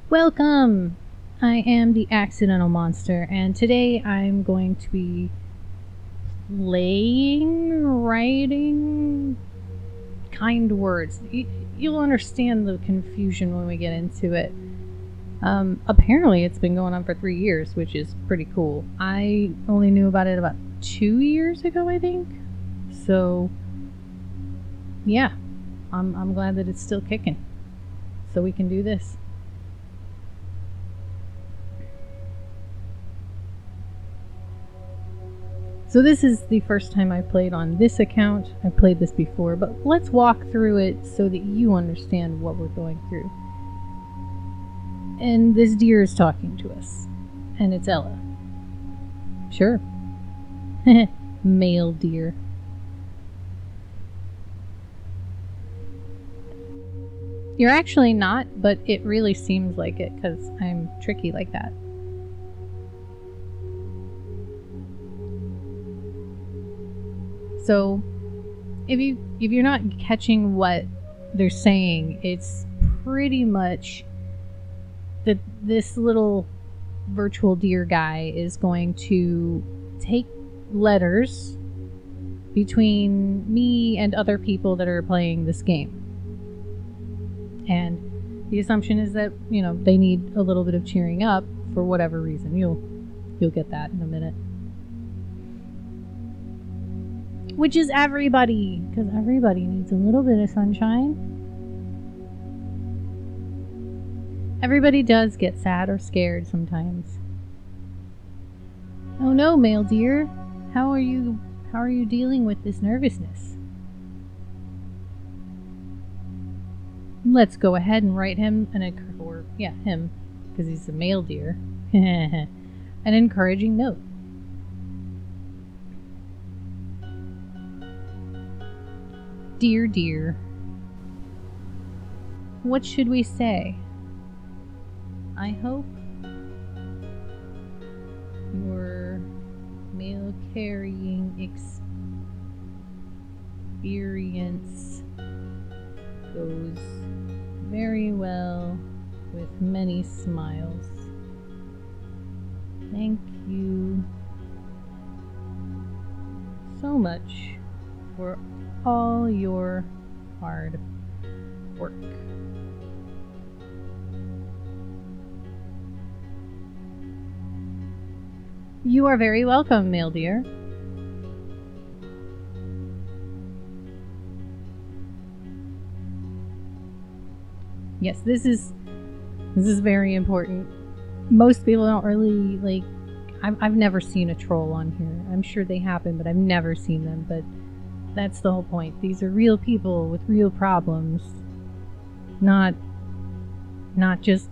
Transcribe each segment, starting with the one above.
Welcome! I am the Accidental Monster, and today I'm going to be writing kind words. You'll understand the confusion when we get into it. Apparently it's been going on for 3 years, which is pretty cool. I only knew about it about 2 years ago, I think. So, yeah, I'm glad that it's still kicking. So we can do this. So this is the first time I played on this account. I played this before, but let's walk through it so that you understand what we're going through. And this deer is talking to us, and it's Ella. Sure. Male deer. You're actually not, but it really seems like it because I'm tricky like that. So, if you're not catching what they're saying, it's pretty much that this little virtual deer guy is going to take letters between me and other people that are playing this game. And the assumption is that, they need a little bit of cheering up for whatever reason. You'll get that in a minute. Which is everybody, because everybody needs a little bit of sunshine. Everybody does get sad or scared sometimes. Oh no, male deer. How are you dealing with this nervousness? Let's go ahead and write him him, because he's a male deer. An encouraging note. Dear dear, what should we say? I hope your mail carrying experience goes very well with many smiles. Thank you so much for all your hard work. You are very welcome, male deer. Yes, this is very important. Most people don't really I've never seen a troll on here. I'm sure they happen, but I've never seen them. But that's the whole point. These are real people with real problems. Not just,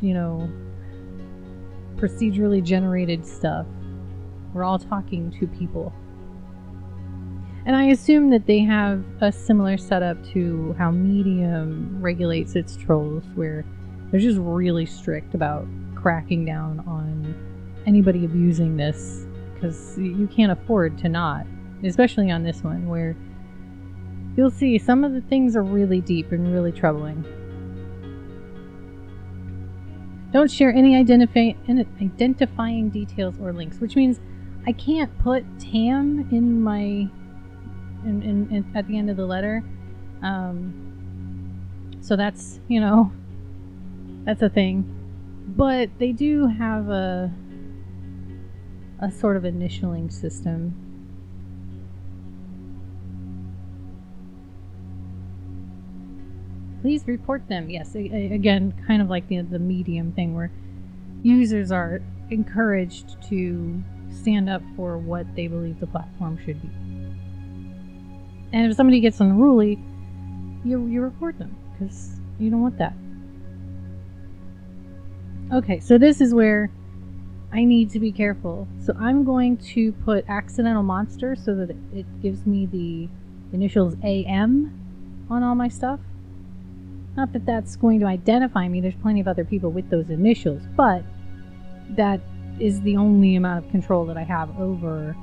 procedurally generated stuff. We're all talking to people. And I assume that they have a similar setup to how Medium regulates its trolls, where they're just really strict about cracking down on anybody abusing this, because you can't afford to not. Especially on this one, where you'll see some of the things are really deep and really troubling. Don't share any identifying details or links, which means I can't put Tam in my at the end of the letter. So that's, that's a thing. But they do have a sort of initialing system. Please report them. Yes, again, kind of like the Medium thing, where users are encouraged to stand up for what they believe the platform should be. And if somebody gets unruly, you report them, because you don't want that. Okay, so this is where I need to be careful. So I'm going to put Accidental Monster so that it gives me the initials AM on all my stuff. Not that that's going to identify me. There's plenty of other people with those initials, but that is the only amount of control that I have over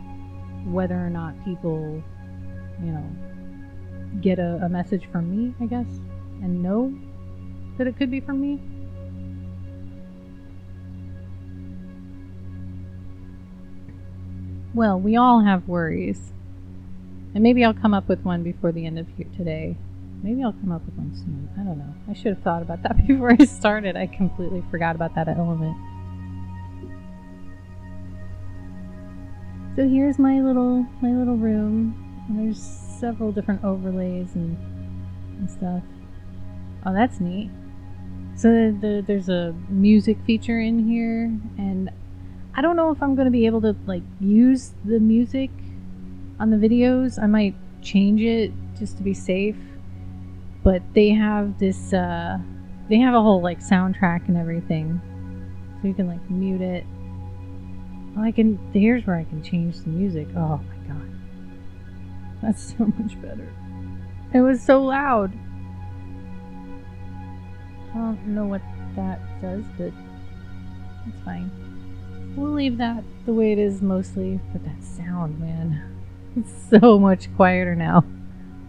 whether or not people, get a message from me, I guess, and know that it could be from me. Well, we all have worries. And maybe I'll come up with one before the end of here today. Maybe I'll come up with one soon. I don't know. I should have thought about that before I started. I completely forgot about that element. So here's my little room. And there's several different overlays and stuff. Oh, that's neat. So there's a music feature in here, and I don't know if I'm going to be able to like use the music on the videos. I might change it just to be safe. But they have this they have a whole like soundtrack and everything. So you can like mute it. Oh, here's where I can change the music. Oh my god. That's so much better. It was so loud. I don't know what that does, but it's fine. We'll leave that the way it is mostly, but that sound, man. It's so much quieter now.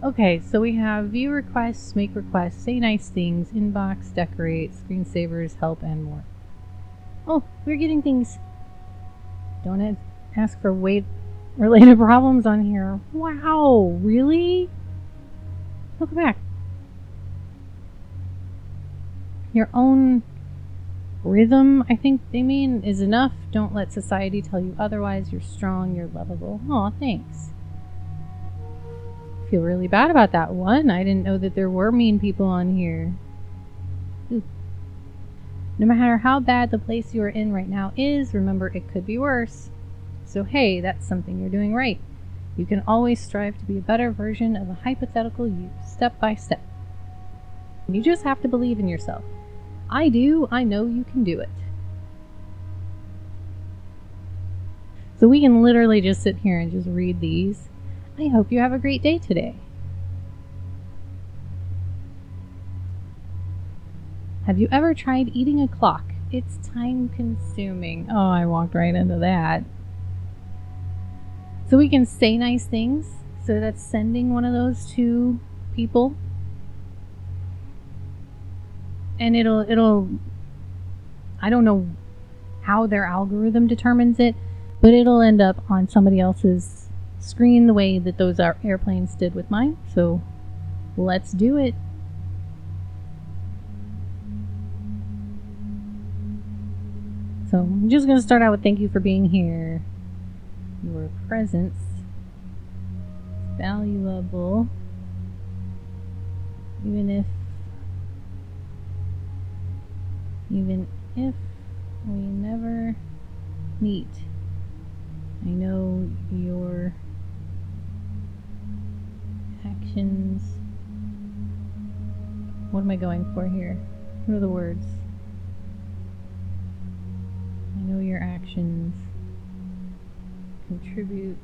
Okay, so we have view requests, make requests, say nice things, inbox, decorate, screensavers, help, and more. Oh, we're getting things. Don't ask for weight-related problems on here. Wow, really? Look back. Your own rhythm, I think they mean, is enough. Don't let society tell you otherwise. You're strong, you're lovable. Aw, thanks. I feel really bad about that one. I didn't know that there were mean people on here. Ooh. No matter how bad the place you are in right now is, remember it could be worse. So hey, that's something you're doing right. You can always strive to be a better version of a hypothetical you, step by step. You just have to believe in yourself. I do. I know you can do it. So we can literally just sit here and just read these. I hope you have a great day today. Have you ever tried eating a clock? It's time consuming. Oh, I walked right into that. So we can say nice things. So that's sending one of those to people. And it'll I don't know how their algorithm determines it, but it'll end up on somebody else's screen the way that those airplanes did with mine. So let's do it. So I'm just going to start out with thank you for being here. Your presence is valuable, even if we never meet. I know your actions. What am I going for here? What are the words? I know your actions contribute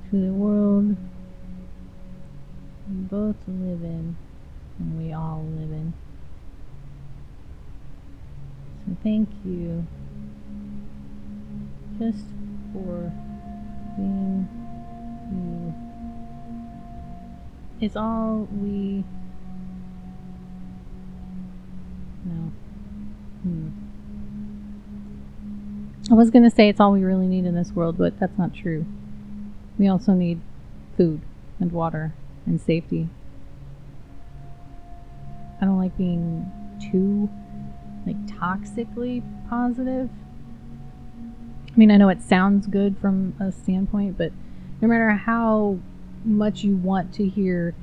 to the world we both live in, and we all live in. So thank you just for being you. It's all we know. I was going to say it's all we really need in this world, but that's not true. We also need food and water and safety. I don't like being too toxically positive. I mean, I know it sounds good from a standpoint, but no matter how much you want to hear,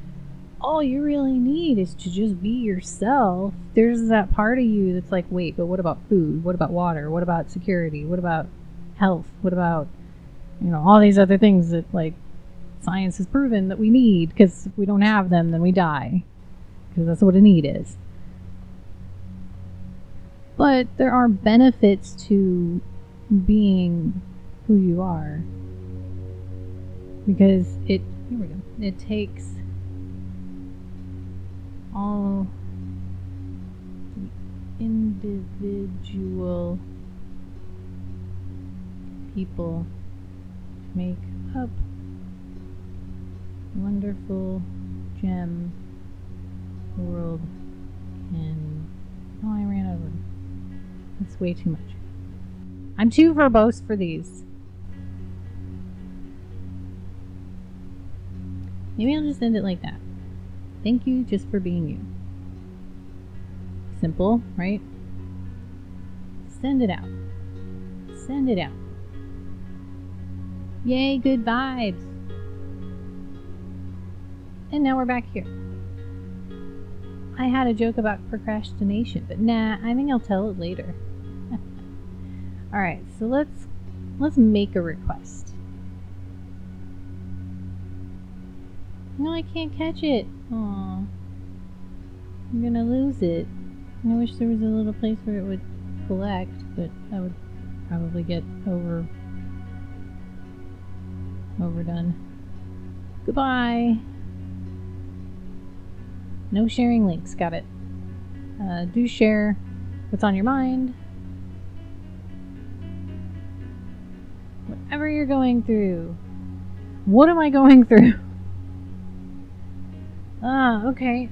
all you really need is to just be yourself, there's that part of you that's like, wait, but what about food? What about water? What about security? What about health? What about, all these other things that science has proven that we need, because if we don't have them, then we die, because that's what a need is. But there are benefits to being who you are, because it takes all the individual people to make up a wonderful gem the world can. Oh, I ran over. That's way too much. I'm too verbose for these. Maybe I'll just end it like that. Thank you just for being you. Simple, right? Send it out. Send it out. Yay, good vibes. And now we're back here. I had a joke about procrastination, but nah, I think I'll tell it later. Alright, so let's make a request. No, I can't catch it. Aw. I'm gonna lose it. I wish there was a little place where it would collect, but I would probably get overdone. Goodbye. No sharing links. Got it. Do share what's on your mind. Whatever you're going through. What am I going through? Okay.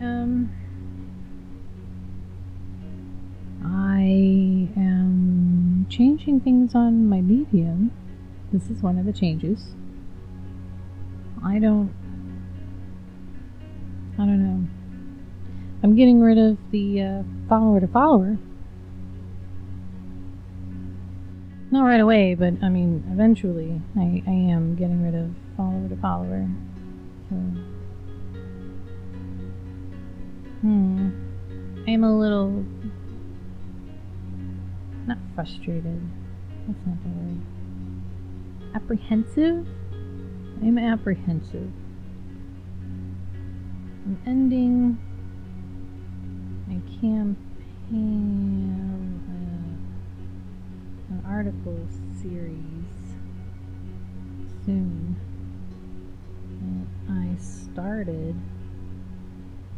I am changing things on my Medium. This is one of the changes. I don't know. I'm getting rid of the follower to follower. Not right away, but I mean, eventually I am getting rid of follower to follower. So, I'm a little, not frustrated. That's not the word. Apprehensive? I'm apprehensive. I'm ending my campaign, an article series soon that I started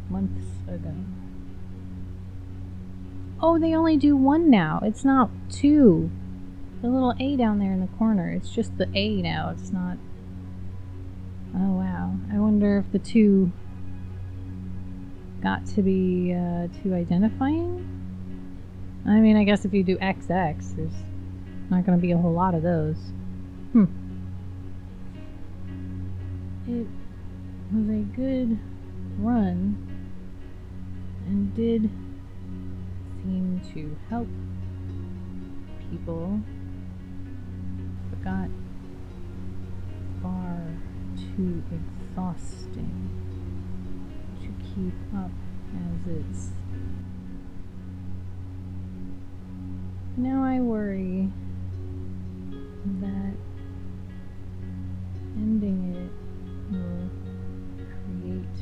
months ago. Oh, they only do one now. It's not two. The little A down there in the corner. It's just the A now. It's not. Oh, wow. I wonder if the two got to be too identifying? I mean, I guess if you do XX, there's not going to be a whole lot of those. It was a good run and did seem to help people, but got far too exhausting to keep up as is. Now I worry that ending it will create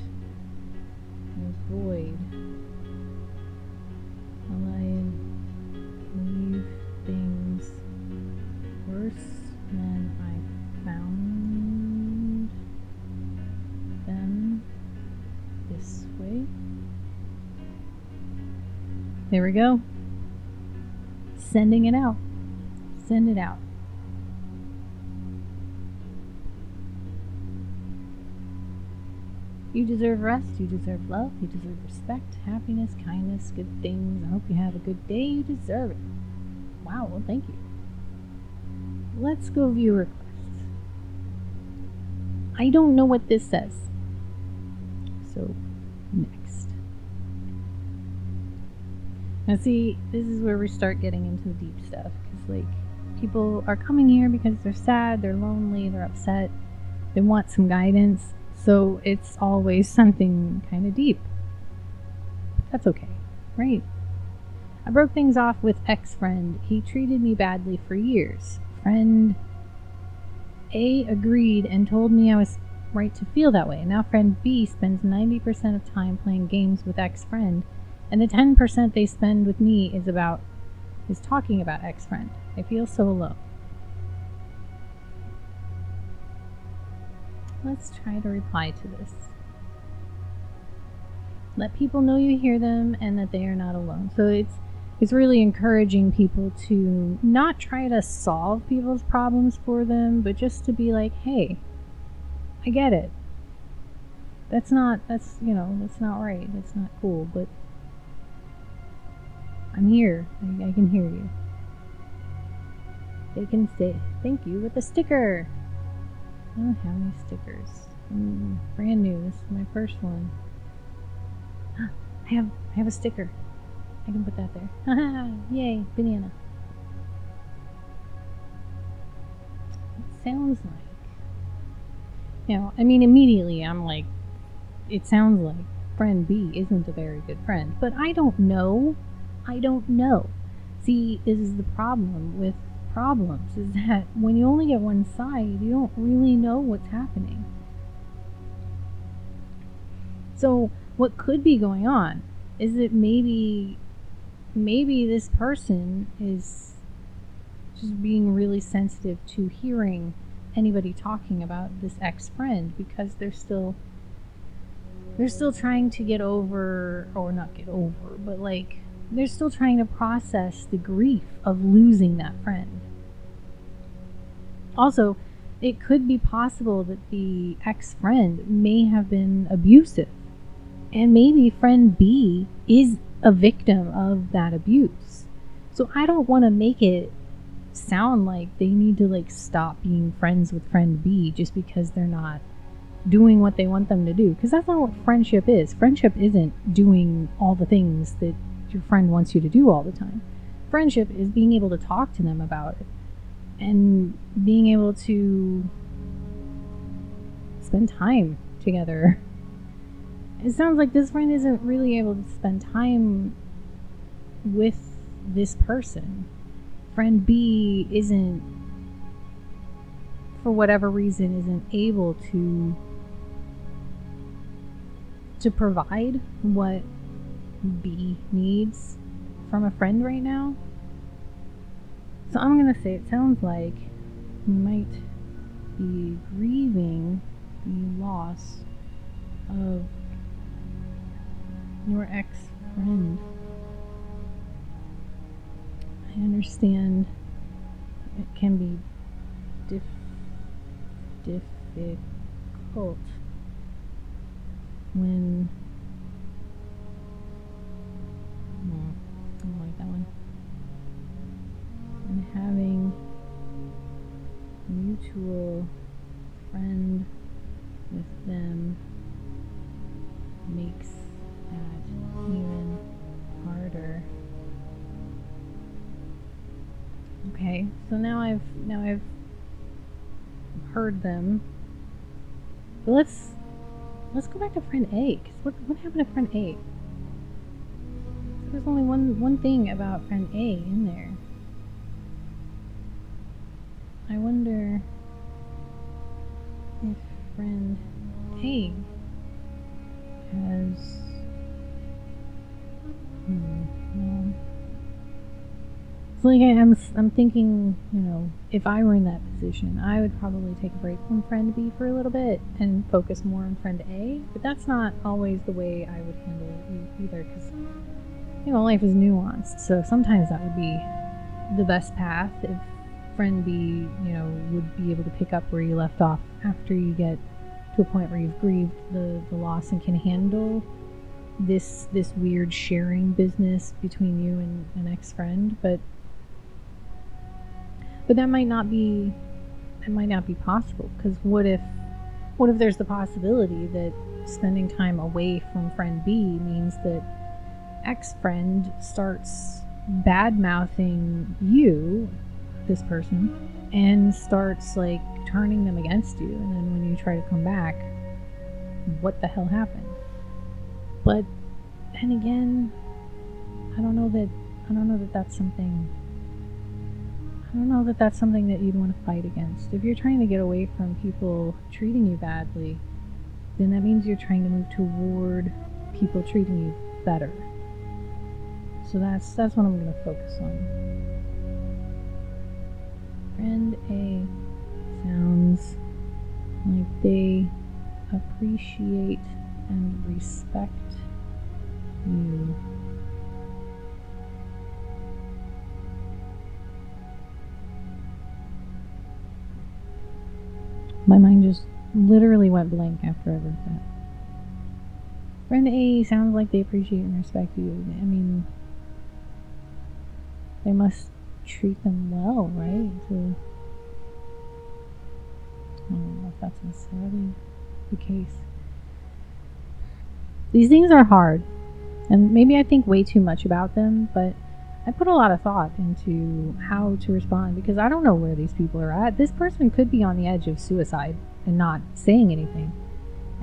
a void. Will I leave things worse than I found them this way? There we go. Sending it out. Send it out. You deserve rest, you deserve love, you deserve respect, happiness, kindness, good things. I hope you have a good day. You deserve it. Wow, well, thank you. Let's go view requests. I don't know what this says. So, next. Now see, this is where we start getting into the deep stuff. Because, like, people are coming here because they're sad, they're lonely, they're upset, they want some guidance. So it's always something kind of deep. That's okay, right? I broke things off with ex-friend. He treated me badly for years. Friend A agreed and told me I was right to feel that way. Now friend B spends 90% of time playing games with ex-friend, and the 10% they spend with me is talking about ex-friend. I feel so alone. Let's try to reply to this. Let people know you hear them and that they are not alone. So it's really encouraging people to not try to solve people's problems for them, but just to be like, hey, I get it. That's not right. That's not cool, but I'm here. I can hear you. They can say thank you with a sticker. I don't have any stickers. Brand new. This is my first one. I have a sticker. I can put that there. Yay, banana. It sounds like. I mean, immediately I'm like, it sounds like friend B isn't a very good friend. But I don't know. See, this is the problem with problems, is that when you only get one side, you don't really know what's happening. So what could be going on is that maybe this person is just being really sensitive to hearing anybody talking about this ex-friend, because they're still trying to get over, or not get over, but like they're still trying to process the grief of losing that friend. Also, it could be possible that the ex-friend may have been abusive, and maybe friend B is a victim of that abuse. So I don't want to make it sound like they need to like stop being friends with friend B just because they're not doing what they want them to do, because that's not what friendship is. Friendship isn't doing all the things that your friend wants you to do all the time. Friendship is being able to talk to them about it and being able to spend time together. It sounds like this friend isn't really able to spend time with this person. Friend B isn't, for whatever reason, isn't able to provide what B needs from a friend right now. So I'm gonna say it sounds like you might be grieving the loss of your ex-friend. I understand it can be difficult when I don't like that one. And having a mutual friend with them makes that even harder. Okay, so now I've heard them. But let's go back to friend A. 'Cause what happened to friend A? There's only one thing about friend A in there. I wonder if friend A has it's like I'm thinking, if I were in that position, I would probably take a break from friend B for a little bit and focus more on friend A. But that's not always the way I would handle it either, because life is nuanced. So sometimes that would be the best path, if friend B, would be able to pick up where you left off after you get to a point where you've grieved the loss and can handle this weird sharing business between you and an ex-friend. But that might not be possible, because what if there's the possibility that spending time away from friend B means that ex-friend starts bad-mouthing you, this person, and starts like turning them against you, and then when you try to come back, what the hell happened? But then again, I don't know that that's something that you'd want to fight against. If you're trying to get away from people treating you badly, then that means you're trying to move toward people treating you better. So that's what I'm going to focus on. Friend A sounds like they appreciate and respect you. My mind just literally went blank after I read that. Friend A sounds like they appreciate and respect you. I mean, they must treat them well, right? So I don't know if that's necessarily the case. These things are hard, and maybe I think way too much about them, but I put a lot of thought into how to respond because I don't know where these people are at. This person could be on the edge of suicide and not saying anything.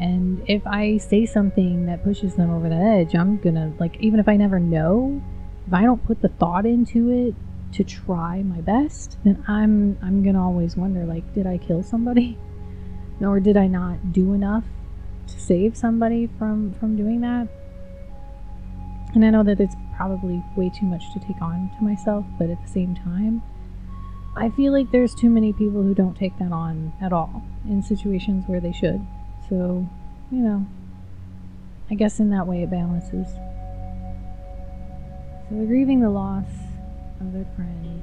And if I say something that pushes them over the edge, I'm gonna, like, even if I never know, if I don't put the thought into it to try my best, then I'm gonna always wonder, like, did I kill somebody? Or did I not do enough to save somebody from doing that? And I know that it's probably way too much to take on to myself, but at the same time, I feel like there's too many people who don't take that on at all in situations where they should. So, you know, I guess in that way it balances. So they're grieving the loss of their friend.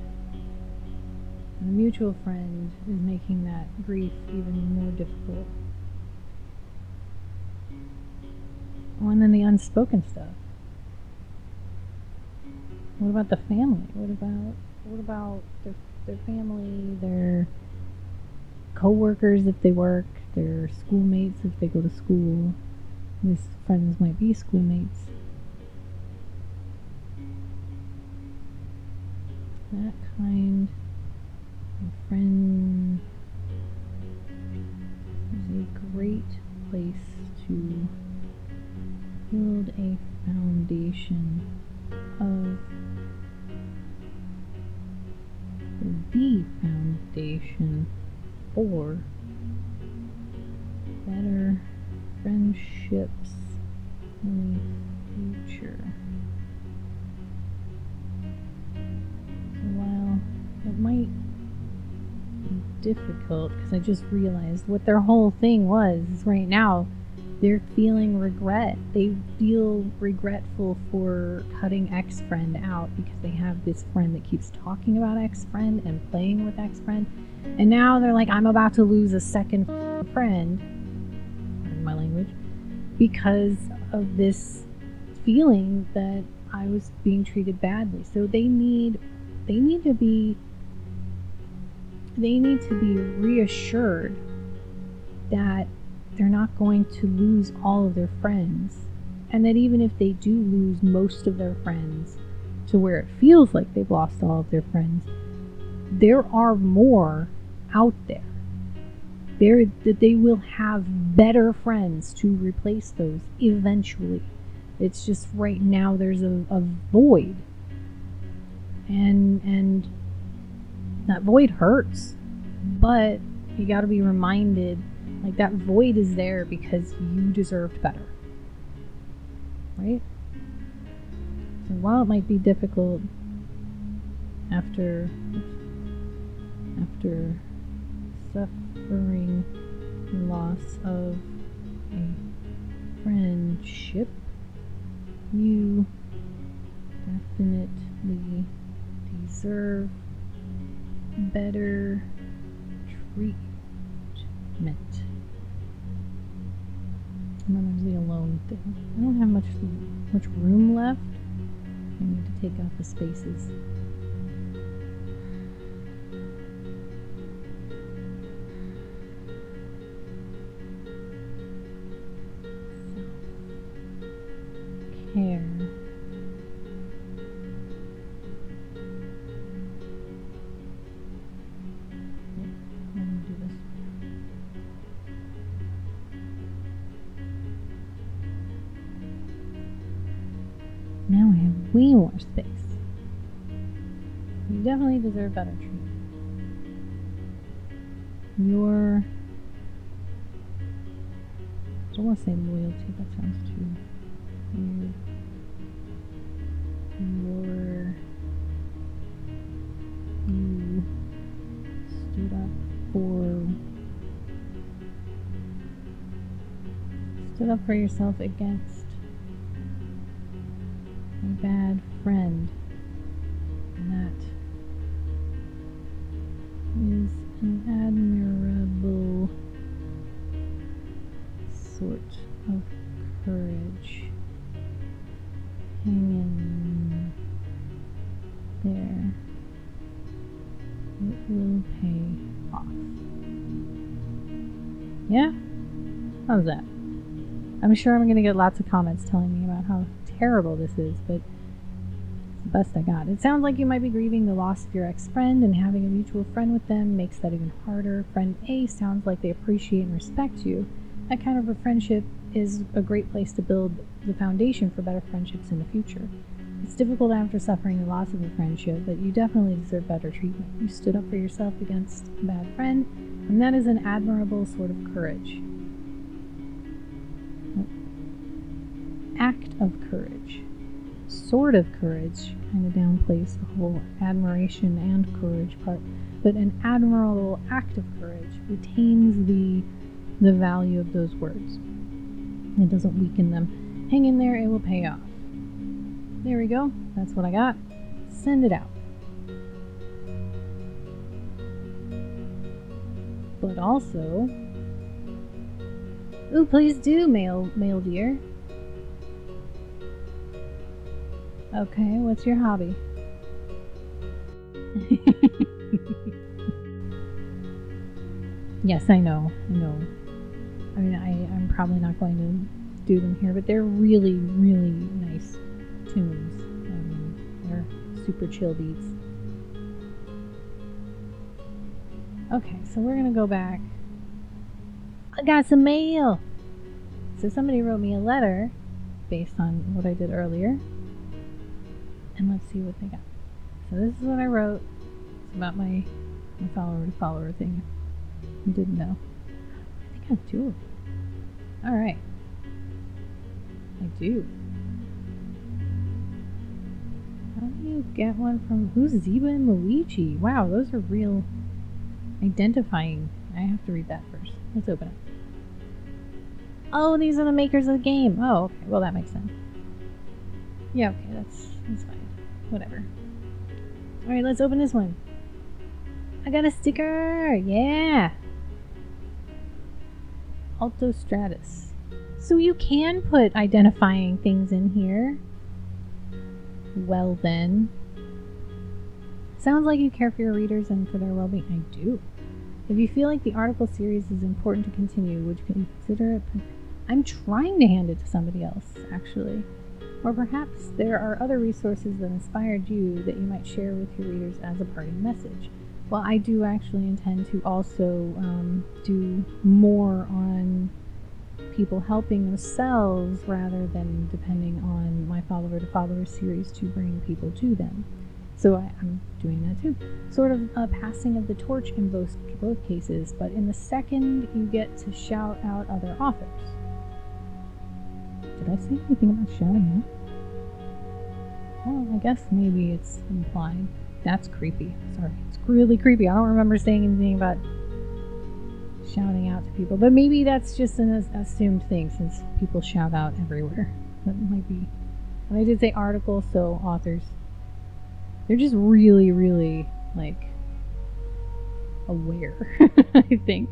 And the mutual friend is making that grief even more difficult. Oh, and then the unspoken stuff. What about the family? What about their family, their co-workers if they work, their schoolmates if they go to school? These friends might be schoolmates. That kind of friend is a great place to build a foundation of the foundation for better friendships in the future. So while it might be difficult, because I just realized what their whole thing was is right now they're feeling regret. They feel regretful for cutting ex-friend out because they have this friend that keeps talking about ex-friend and playing with ex-friend. And now they're like, I'm about to lose a second friend, pardon my language, because of this feeling that I was being treated badly. So they need to be reassured that they're not going to lose all of their friends, and that even if they do lose most of their friends to where it feels like they've lost all of their friends, there are more out there. That they will have better friends to replace those eventually. It's just right now there's a void, and that void hurts, but you got to be reminded, like, that void is there because you deserved better, right? So while it might be difficult after suffering the loss of a friendship, you definitely deserve better treatment. And then there's the alone thing. I don't have much room left. I need to take out the spaces. Care. Now I have way more space. You definitely deserve better treatment. Your, I don't want to say loyalty, that sounds too weird. You stood up for yourself against a bad friend, and that is an admirable sort of courage. Hang in there. It will pay off. Yeah? How's that? I'm sure I'm going to get lots of comments telling me about how terrible this is, but it's the best I got. It sounds like you might be grieving the loss of your ex-friend, and having a mutual friend with them makes that even harder. Friend A sounds like they appreciate and respect you. That kind of a friendship is a great place to build the foundation for better friendships in the future. It's difficult after suffering the loss of a friendship, but you definitely deserve better treatment. You stood up for yourself against a bad friend, and that is an admirable sort of courage. Act of courage. Sort of courage kind of downplays the whole admiration and courage part, but an admirable act of courage retains the value of those words. It doesn't weaken them. Hang in there, it will pay off. There we go. That's what I got. Send it out. But also, ooh, please do, male dear. Okay, what's your hobby? Yes, I know. I mean, I'm probably not going to do them here, but they're really, really nice tunes. I mean, they're super chill beats. Okay, so we're gonna go back. I got some mail! So somebody wrote me a letter based on what I did earlier. And let's see what they got. So this is what I wrote. It's about my follower thing. You didn't know. I think I have 2 of them. Alright. I do. How do you get one from... Who's Zeba and Luigi? Wow, those are real identifying. I have to read that first. Let's open it. Oh, these are the makers of the game. Oh, okay. Well, that makes sense. Yeah, okay. That's fine. Whatever. Alright, let's open this one. I got a sticker! Yeah! Alto Stratus. So you can put identifying things in here. Well then. Sounds like you care for your readers and for their well-being. I do. If you feel like the article series is important to continue, would you consider it? I'm trying to hand it to somebody else, actually. Or perhaps there are other resources that inspired you that you might share with your readers as a parting message. Well, I do actually intend to also do more on people helping themselves rather than depending on my follower-to-follower series to bring people to them. So I'm doing that too. Sort of a passing of the torch in both cases, but in the second you get to shout out other authors. Did I say anything about shouting out? Well, I guess maybe it's implied. That's creepy. Sorry, it's really creepy. I don't remember saying anything about shouting out to people, but maybe that's just an assumed thing since people shout out everywhere. That might be. And I did say articles, so authors. They're just really, really, like, aware, I think.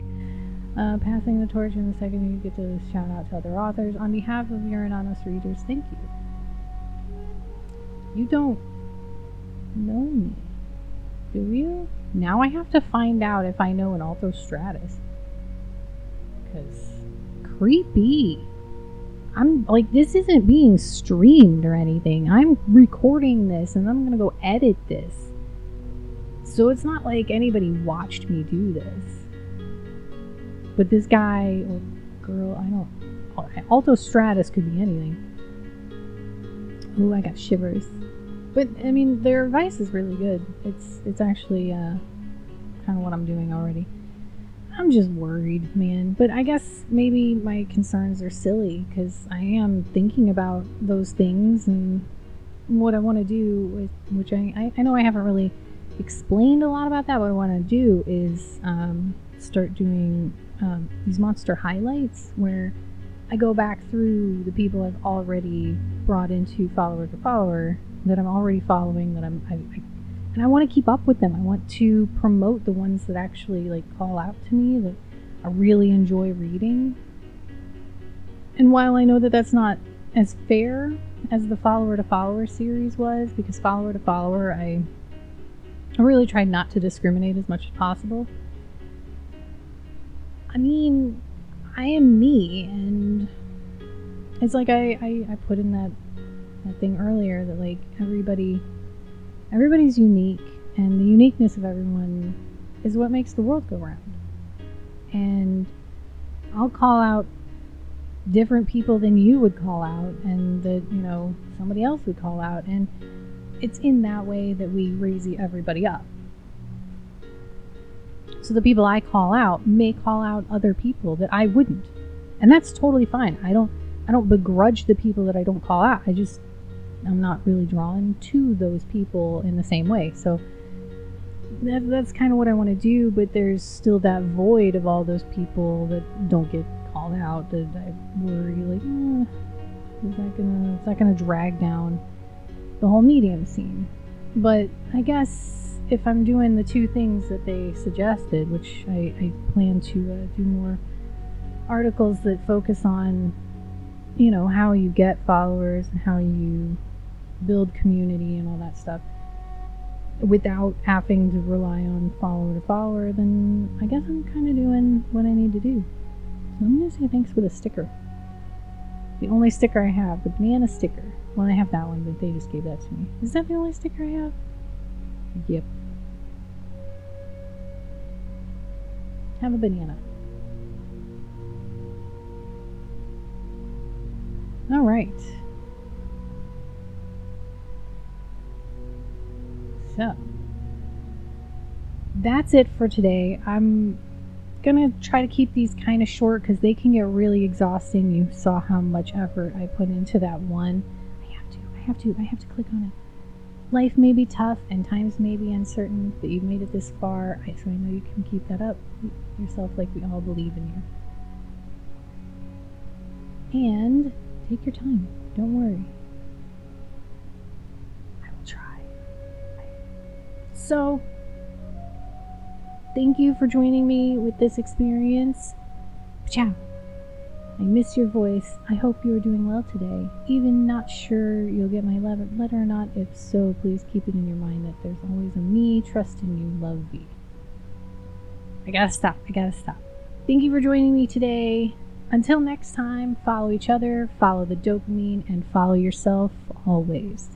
Passing the torch in the second you get to shout out to other authors. On behalf of your anonymous readers, thank you. You don't know me, do you? Now I have to find out if I know an Alto Stratus. Because creepy. I'm like, this isn't being streamed or anything. I'm recording this and I'm gonna go edit this. So it's not like anybody watched me do this. But this guy or girl, I don't... Alto Stratus could be anything. Ooh, I got shivers. But, I mean, their advice is really good. It's actually kind of what I'm doing already. I'm just worried, man. But I guess maybe my concerns are silly, because I am thinking about those things and what I want to do, which I know I haven't really explained a lot about that. What I want to do is start doing these monster highlights, where I go back through the people I've already brought into follower to follower, that I'm already following, that and I want to keep up with them. I want to promote the ones that actually like call out to me, that I really enjoy reading. And while I know that that's not as fair as the follower to follower series was, because follower to follower, I really tried not to discriminate as much as possible. I mean, I am me, and it's like I put in that thing earlier that like everybody's unique, and the uniqueness of everyone is what makes the world go round. And I'll call out different people than you would call out, and that, you know, somebody else would call out, and it's in that way that we raise everybody up. So the people I call out may call out other people that I wouldn't, and that's totally fine. I don't begrudge the people that I don't call out. I'm not really drawn to those people in the same way. So that's kind of what I want to do, but there's still that void of all those people that don't get called out that I worry, like, is that gonna drag down the whole medium scene? But I guess if I'm doing the two things that they suggested, which I plan to do more articles that focus on, you know, how you get followers and how you build community and all that stuff without having to rely on follower to follower, then I guess I'm kind of doing what I need to do. So I'm going to say thanks for the sticker. The only sticker I have, the banana sticker. Well, I have that one, but they just gave that to me. Is that the only sticker I have? Yep. Have a banana. All right. So that's it for today. I'm gonna try to keep these kind of short because they can get really exhausting. You saw how much effort I put into that one. I have to click on it. Life may be tough and times may be uncertain, but you've made it this far, so I know you can keep that up yourself, like we all believe in you. And take your time. Don't worry. I will try. So, thank you for joining me with this experience. Ciao. I miss your voice. I hope you are doing well today. Even not sure you'll get my letter or not. If so, please keep it in your mind that there's always a me, trusting you, love you. I gotta stop. Thank you for joining me today. Until next time, follow each other, follow the dopamine, and follow yourself always.